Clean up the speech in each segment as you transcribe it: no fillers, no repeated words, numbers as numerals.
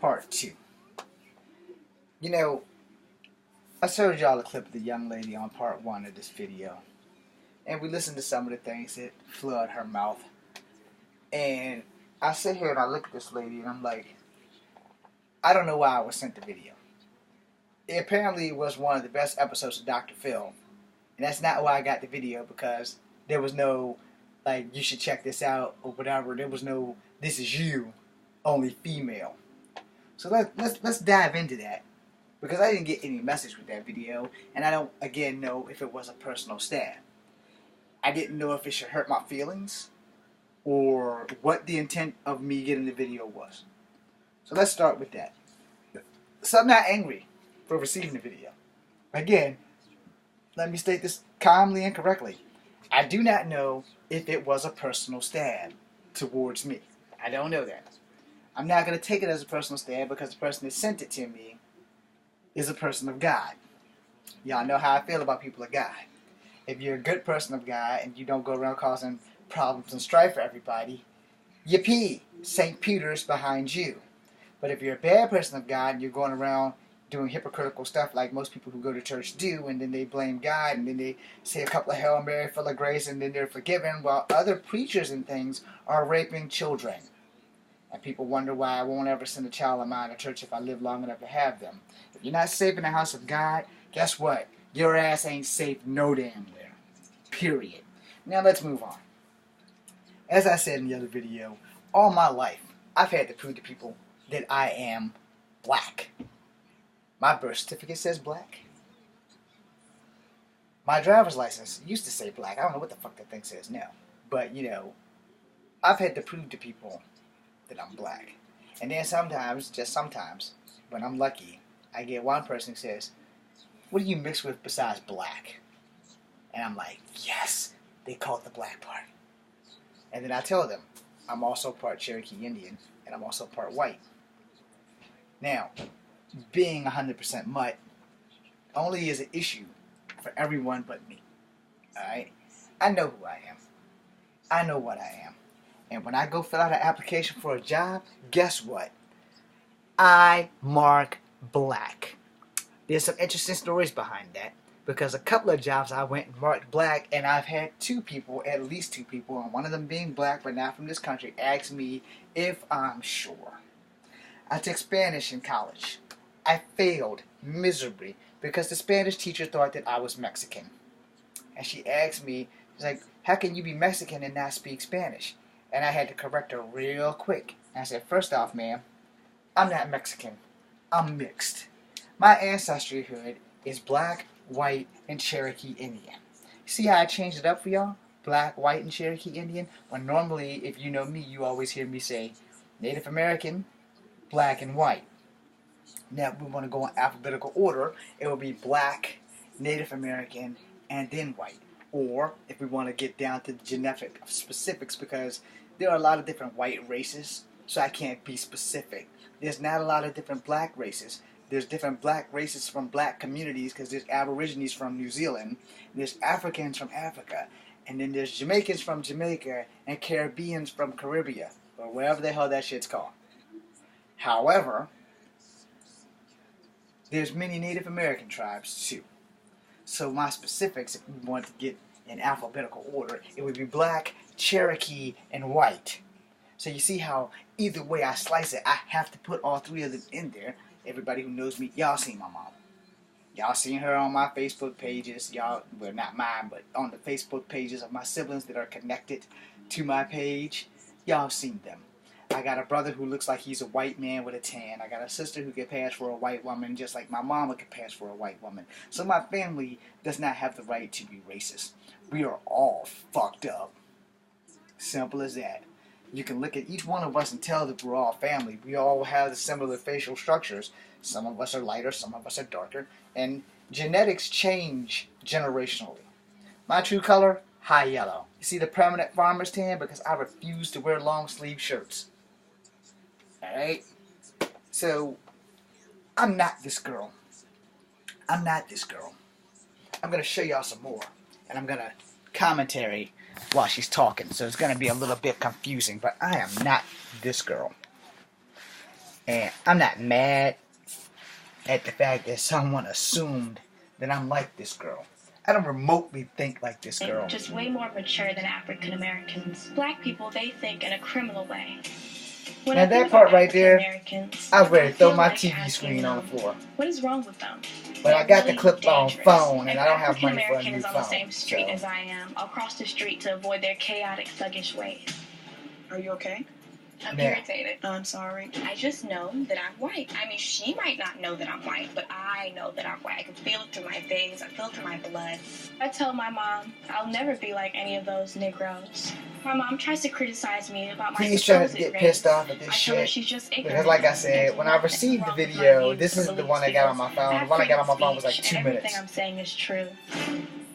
Part 2. You know, I showed y'all a clip of the young lady on part 1 of this video. And we listened to some of the things that flew out her mouth. And I sit here and I look at this lady and I'm like, I don't know why I was sent the video. It apparently was one of the best episodes of Dr. Phil. And that's not why I got the video, because there was no, like, you should check this out or whatever. There was no, this is you, only female. So let's dive into that, because I didn't get any message with that video, and I don't, again, know if it was a personal stab. I didn't know if it should hurt my feelings, or what the intent of me getting the video was. So let's start with that. So I'm not angry for receiving the video. Again, let me state this calmly and correctly. I do not know if it was a personal stab towards me. I don't know that. I'm not going to take it as a personal stab, because the person that sent it to me is a person of God. Y'all know how I feel about people of God. If you're a good person of God and you don't go around causing problems and strife for everybody, yippee, St. Peter's behind you. But if you're a bad person of God and you're going around doing hypocritical stuff like most people who go to church do, and then they blame God, and then they say a couple of Hail Mary full of grace, and then they're forgiven, while other preachers and things are raping children. And people wonder why I won't ever send a child of mine to church if I live long enough to have them. If you're not safe in the house of God, guess what? Your ass ain't safe no damn where. Period. Now let's move on. As I said in the other video, all my life, I've had to prove to people that I am black. My birth certificate says black. My driver's license used to say black. I don't know what the fuck that thing says now. But, you know, I've had to prove to people that I'm black. And then sometimes, just sometimes, when I'm lucky, I get one person who says, what do you mix with besides black? And I'm like, yes, they call it the black part. And then I tell them, I'm also part Cherokee Indian, and I'm also part white. Now, being 100% mutt only is an issue for everyone but me. Alright? I know who I am. I know what I am. And when I go fill out an application for a job, guess what? I mark black. There's some interesting stories behind that, because a couple of jobs I went and marked black, and I've had at least two people, and one of them being black but not from this country, ask me if I'm sure. I took Spanish in college. I failed miserably because the Spanish teacher thought that I was Mexican. And she asked me, she's like, how can you be Mexican and not speak Spanish? And I had to correct her real quick. And I said, first off, ma'am, I'm not Mexican. I'm mixed. My ancestryhood is black, white, and Cherokee Indian. See how I changed it up for y'all? Black, white, and Cherokee Indian? When normally, if you know me, you always hear me say Native American, black, and white. Now, if we want to go in alphabetical order, it will be black, Native American, and then white. Or, if we want to get down to the genetic specifics, because there are a lot of different white races, so I can't be specific. There's not a lot of different black races. There's different black races from black communities, because there's Aborigines from New Zealand, there's Africans from Africa, and then there's Jamaicans from Jamaica, and Caribbeans from Caribbean, or wherever the hell that shit's called. However, there's many Native American tribes too. So my specifics, if we want to get in alphabetical order, it would be black, Cherokee, and white. So you see how either way I slice it, I have to put all three of them in there. Everybody who knows me, y'all seen my mom. Y'all seen her on my Facebook pages. Y'all, well, not mine, but on the Facebook pages of my siblings that are connected to my page. Y'all seen them. I got a brother who looks like he's a white man with a tan. I got a sister who could pass for a white woman, just like my mama could pass for a white woman. So my family does not have the right to be racist. We are all fucked up. Simple as that. You can look at each one of us and tell that we're all family. We all have similar facial structures. Some of us are lighter, some of us are darker. And genetics change generationally. My true color, high yellow. You see the permanent farmer's tan? Because I refuse to wear long sleeve shirts. Alright? So, I'm not this girl. I'm not this girl. I'm going to show y'all some more. And I'm going to commentary while she's talking. So it's going to be a little bit confusing. But I am not this girl. And I'm not mad at the fact that someone assumed that I'm like this girl. I don't remotely think like this girl. Just way more mature than African Americans. Black people, they think in a criminal way. When Now that part right there, I was ready to throw my TV screen on the floor. What is wrong with them? But I got the clip on phone, and I don't have money for a new phone. African American is on the same street as I am. I'll cross the street to avoid their chaotic, thuggish ways. Are you okay? I'm irritated. I'm sorry. I just know that I'm white. I mean, she might not know that I'm white, but I know that I'm white. I can feel it through my veins. I feel it through my blood. I tell my mom I'll never be like any of those Negroes. My mom tries to criticize me about my He's trying to get pissed off at this shit. Because like I said, when I received the video, this is the one I got on my phone. The one I got on my phone was like 2 minutes. Everything I'm saying is true.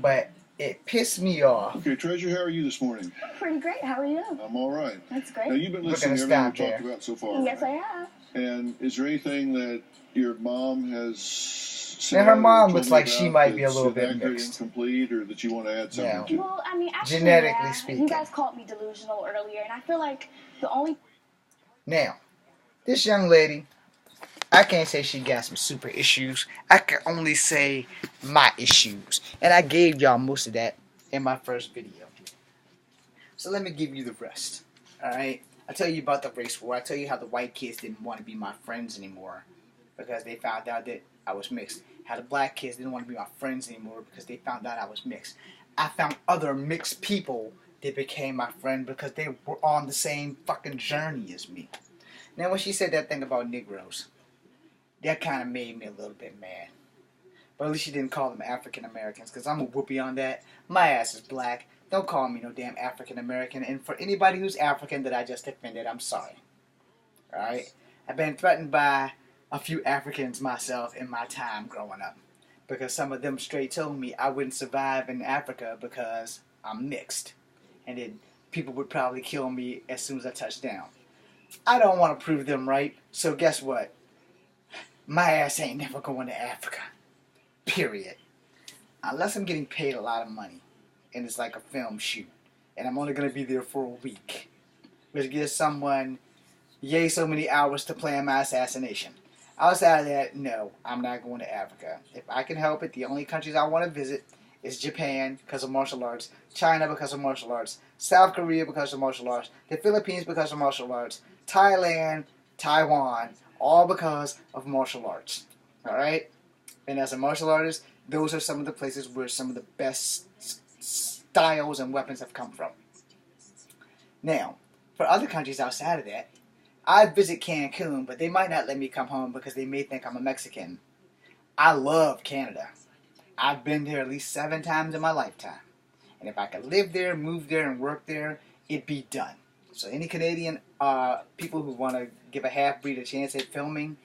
But it pissed me off. Okay, Treasure, how are you this morning? Pretty great. How are you? I'm all right. That's great. Now, you've been listening to everything we've talked about so far. Yes, I have. And is there anything that your mom has said? Now, her mom looks like she might be a little bit mixed. Incomplete, or that you want to add something to? Well, I mean, actually, genetically speaking. You guys called me delusional earlier, and I feel like the only... Now, this young lady, I can't say she got some super issues. I can only say my issues. And I gave y'all most of that in my first video. So let me give you the rest. Alright? I tell you about the race war. I tell you how the white kids didn't want to be my friends anymore because they found out that I was mixed. How the black kids didn't want to be my friends anymore because they found out I was mixed. I found other mixed people that became my friend because they were on the same fucking journey as me. Now when she said that thing about Negroes, that kind of made me a little bit mad. But at least she didn't call them African Americans, because I'm a whoopee on that. My ass is black. Don't call me no damn African American. And for anybody who's African that I just offended, I'm sorry. Alright? I've been threatened by a few Africans myself in my time growing up. Because some of them straight told me I wouldn't survive in Africa because I'm mixed. And then people would probably kill me as soon as I touched down. I don't want to prove them right, so guess what? My ass ain't never going to Africa. Period. Unless I'm getting paid a lot of money. And it's like a film shoot. And I'm only going to be there for a week. Which gives someone yay so many hours to plan my assassination. Outside of that, no, I'm not going to Africa. If I can help it, the only countries I want to visit is Japan because of martial arts, China because of martial arts, South Korea because of martial arts, the Philippines because of martial arts, Thailand, Taiwan, all because of martial arts. Alright? And as a martial artist, those are some of the places where some of the best styles and weapons have come from. Now, for other countries outside of that, I'd visit Cancun, but they might not let me come home because they may think I'm a Mexican. I love Canada. I've been there at least 7 times in my lifetime. And if I could live there, move there, and work there, it'd be done. So any Canadian people who want to give a half-breed a chance at filming,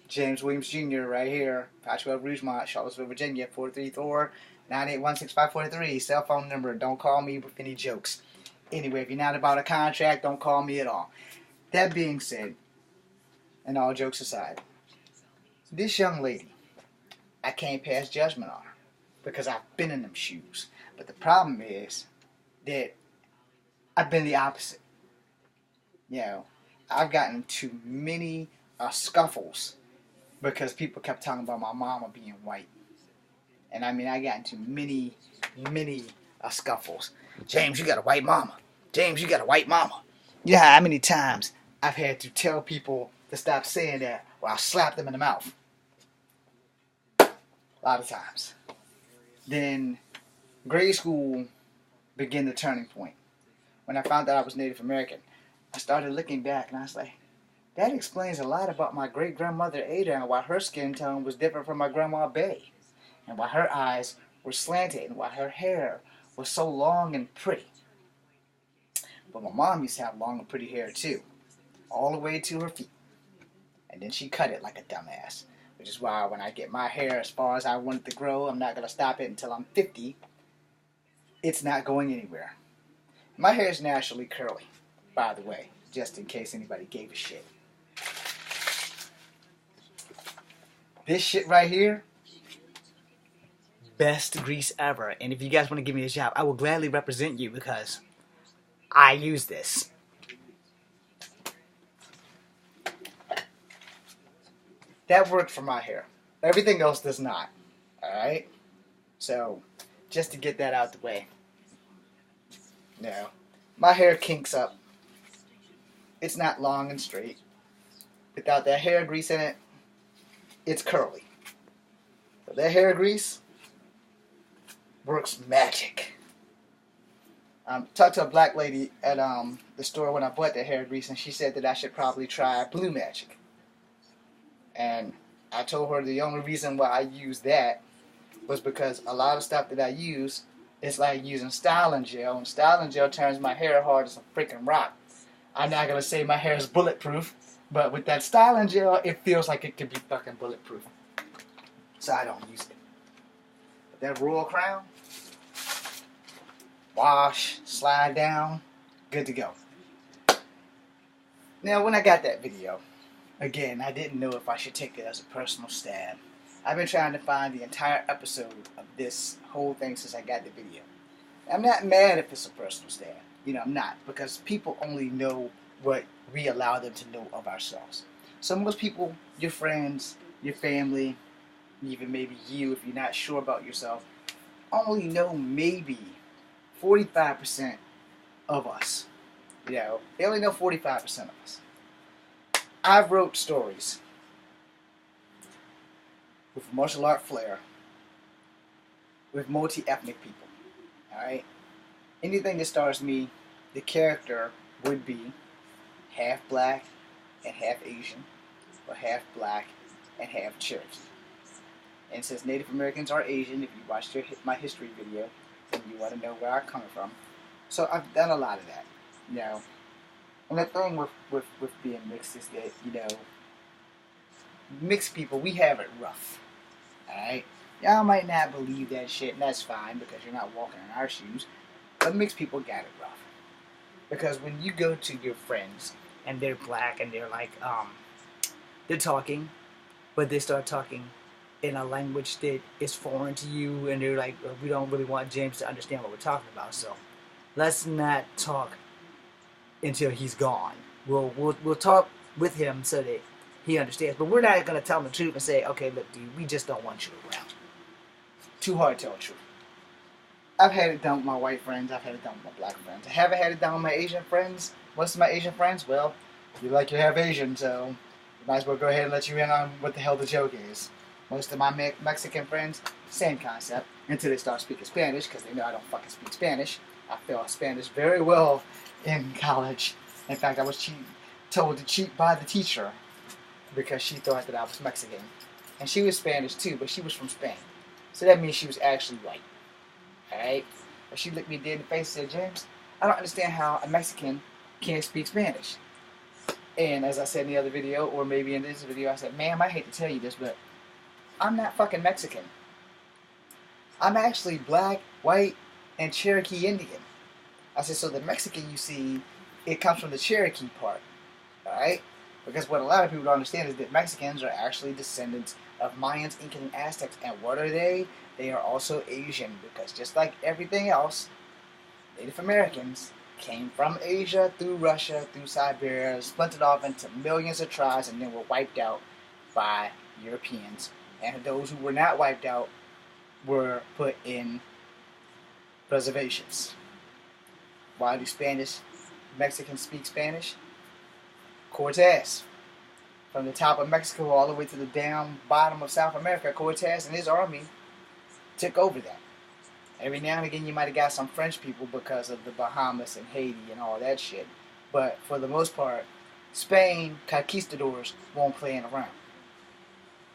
James Williams Jr. right here, 512 Rougemont, Charlottesville, Virginia, 434-981-6543. Cell phone number. Don't call me with any jokes. Anyway, if you're not about a contract, don't call me at all. That being said, and all jokes aside, this young lady, I can't pass judgment on her because I've been in them shoes. But the problem is that I've been the opposite. You know, I've gotten too many scuffles because people kept talking about my mama being white. And I mean, I got into many scuffles. James, you got a white mama. James, you got a white mama. You know how many times I've had to tell people to stop saying that or I'll slap them in the mouth. A lot of times. Then grade school began the turning point. When I found out I was Native American, I started looking back and I was like, that explains a lot about my great-grandmother Ada and why her skin tone was different from my grandma Bay. And why her eyes were slanted and why her hair was so long and pretty. But my mom used to have long and pretty hair too. All the way to her feet. And then she cut it like a dumbass. Which is why when I get my hair as far as I want it to grow, I'm not going to stop it until I'm 50. It's not going anywhere. My hair is naturally curly, by the way, just in case anybody gave a shit. This shit right here, best grease ever. And if you guys want to give me a job, I will gladly represent you because I use this. That worked for my hair. Everything else does not. Alright? So, just to get that out the way. No. My hair kinks up. It's not long and straight. Without that hair grease in it, it's curly. But that hair grease works magic. Talked to a black lady at the store when I bought that hair grease, and she said that I should probably try Blue Magic. And I told her the only reason why I use that was because a lot of stuff that I use is like using styling gel, and styling gel turns my hair hard as a freaking rock. I'm not going to say my hair is bulletproof, but with that styling gel, it feels like it could be fucking bulletproof. So I don't use it. But that Royal Crown, wash, slide down, good to go. Now, when I got that video, again, I didn't know if I should take it as a personal stab. I've been trying to find the entire episode of this whole thing since I got the video. I'm not mad if it's a personal stab. You know, I'm not. Because people only know what we allow them to know of ourselves. So most people, your friends, your family, even maybe you, if you're not sure about yourself, only know maybe 45% of us. You know, they only know 45% of us. I wrote stories with martial art flair, with multi-ethnic people. Alright? Anything that stars me, the character would be half black and half Asian, or half black and half Cherokee. And since Native Americans are Asian, if you watched my history video, then you want to know where I'm coming from. So I've done a lot of that, you know. And the thing with being mixed is that, you know, mixed people, we have it rough. Alright? Y'all might not believe that shit, and that's fine because you're not walking in our shoes. But mixed people got it rough. Because when you go to your friends and they're black and they're like, they're talking, but they start talking in a language that is foreign to you, and they're like, we don't really want James to understand what we're talking about, so let's not talk until he's gone. We'll talk with him so that he understands, but we're not going to tell him the truth and say, okay, look, dude, we just don't want you around. Too hard to tell the truth. I've had it done with my white friends. I've had it done with my black friends. I haven't had it done with my Asian friends. Most of my Asian friends, well, you like you're half Asian, so you might as well go ahead and let you in on what the hell the joke is. Most of my Mexican friends, same concept, until they start speaking Spanish, because they know I don't fucking speak Spanish. I failed Spanish very well in college. In fact, I was told to cheat by the teacher because she thought that I was Mexican. And she was Spanish too, but she was from Spain. So that means she was actually white. Alright? But she looked me dead in the face and said, James, I don't understand how a Mexican can't speak Spanish. And as I said in the other video, or maybe in this video, I said, ma'am, I hate to tell you this, but I'm not fucking Mexican. I'm actually black, white, and Cherokee Indian. I said, so the Mexican you see, it comes from the Cherokee part. Alright? Because what a lot of people don't understand is that Mexicans are actually descendants of Mayans, Incans, and Aztecs. And what are they? They are also Asian. Because just like everything else, Native Americans came from Asia, through Russia, through Siberia, splintered off into millions of tribes, and then were wiped out by Europeans. And those who were not wiped out were put in reservations. Why do Mexicans speak Spanish? Cortez. From the top of Mexico all the way to the damn bottom of South America, Cortez and his army took over that. Every now and again you might have got some French people because of the Bahamas and Haiti and all that shit. But for the most part, Spain, conquistadors won't play around.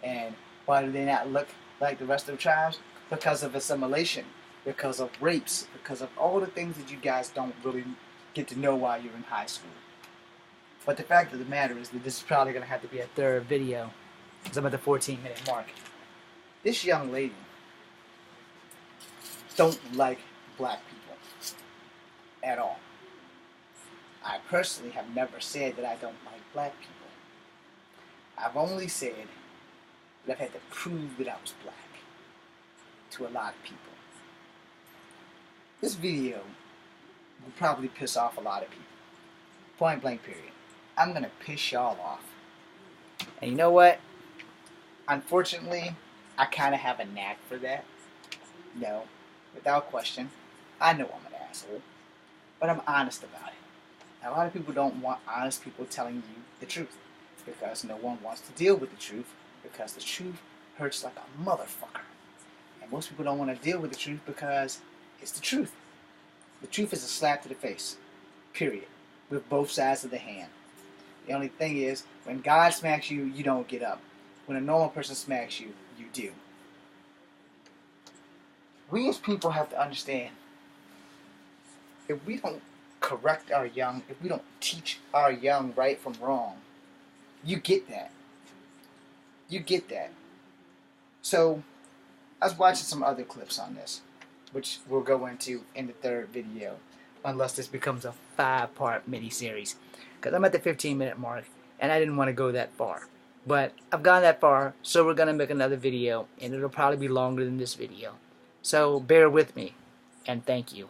And why do they not look like the rest of the tribes? Because of assimilation, because of rapes, because of all the things that you guys don't really get to know while you're in high school. But the fact of the matter is that this is probably going to have to be a third video, because I'm at the 14-minute mark. This young lady don't like black people at all. I personally have never said that I don't like black people. I've only said that I've had to prove that I was black to a lot of people. This video will probably piss off a lot of people. Point blank period. I'm going to piss y'all off. And you know what? unfortunately, I kind of have a knack for that. No, without question. I know I'm an asshole, but I'm honest about it. A lot of people don't want honest people telling you the truth because no one wants to deal with the truth because the truth hurts like a motherfucker. And most people don't want to deal with the truth because it's the truth. The truth is a slap to the face, period, with both sides of the hand. The only thing is, when God smacks you, you don't get up. When a normal person smacks you, you do. We as people have to understand, if we don't correct our young, if we don't teach our young right from wrong, you get that. You get that. So, I was watching some other clips on this, which we'll go into in the third video, unless this becomes a 5-part mini-series. Because I'm at the 15-minute mark, and I didn't want to go that far. But I've gone that far, so we're going to make another video, and it'll probably be longer than this video. So bear with me, and thank you.